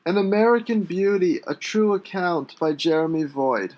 An American Beauty, a True Account by Jeremy Void.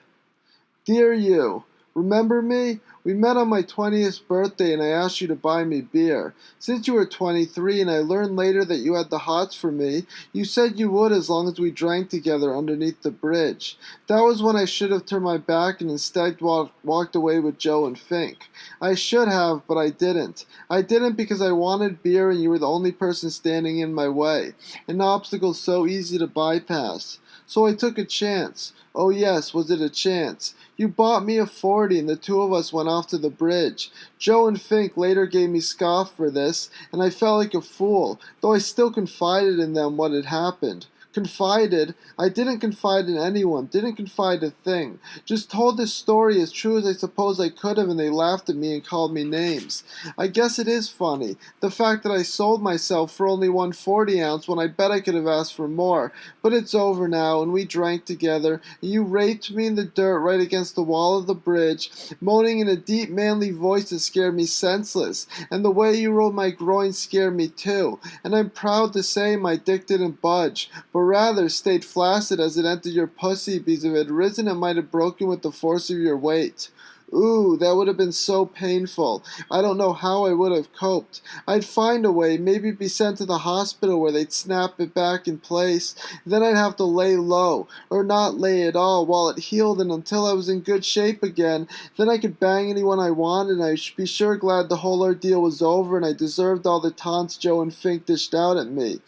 Dear you, remember me? We met on my 20th birthday and I asked you to buy me beer. Since you were 23 and I learned later that you had the hots for me, you said you would as long as we drank together underneath the bridge. That was when I should have turned my back and instead walked away with Joe and Fink. I should have, but I didn't. I didn't because I wanted beer and you were the only person standing in my way, an obstacle so easy to bypass. So I took a chance. Oh yes, was it a chance? You bought me a 40 and the two of us went off to the bridge. Joe and Fink later gave me scoff for this, and I felt like a fool, though I still confided in them what had happened. Confided? I didn't confide in anyone, didn't confide a thing. Just told this story as true as I suppose I could have, and they laughed at me and called me names. I guess it is funny, the fact that I sold myself for only one 40-ounce when I bet I could have asked for more. But it's over now, and we drank together, and you raped me in the dirt right against the wall of the bridge, moaning in a deep manly voice that scared me senseless, and the way you rolled my groin scared me too, and I'm proud to say my dick didn't budge, but rather stayed flaccid as it entered your pussy, because if it had risen it might have broken with the force of your weight. Ooh, that would have been so painful. I don't know how I would have coped. I'd find a way, maybe be sent to the hospital where they'd snap it back in place. Then I'd have to lay low, or not lay at all, while it healed and until I was in good shape again. Then I could bang anyone I wanted, and I should be sure glad the whole ordeal was over and I deserved all the taunts Joe and Fink dished out at me.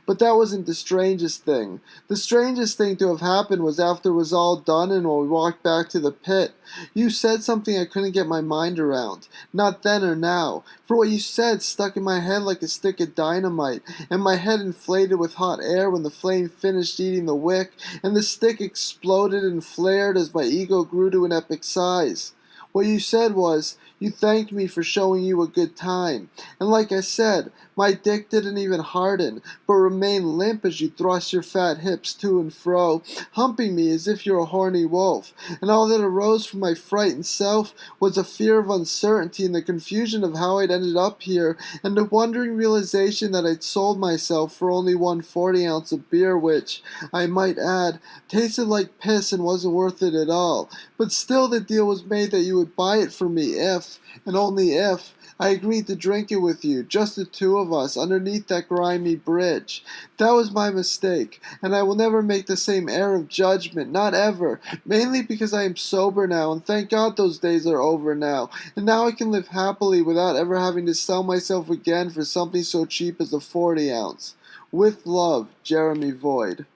But that wasn't the strangest thing. The strangest thing to have happened was after it was all done and when we walked back to the pit. You said something I couldn't get my mind around, not then or now, for what you said stuck in my head like a stick of dynamite, and my head inflated with hot air when the flame finished eating the wick, and the stick exploded and flared as my ego grew to an epic size. What you said was, you thanked me for showing you a good time. And like I said, my dick didn't even harden, but remained limp as you thrust your fat hips to and fro, humping me as if you're a horny wolf. And all that arose from my frightened self was a fear of uncertainty and the confusion of how I'd ended up here, and the wondering realization that I'd sold myself for only one 40-ounce of beer, which, I might add, tasted like piss and wasn't worth it at all. But still the deal was made that you would buy it for me if, and only if, I agreed to drink it with you, just the two of us, underneath that grimy bridge. That was my mistake, and I will never make the same error of judgment, not ever, mainly because I am sober now, and thank God those days are over now, and now I can live happily without ever having to sell myself again for something so cheap as a 40-ounce. With love, Jeremy Void.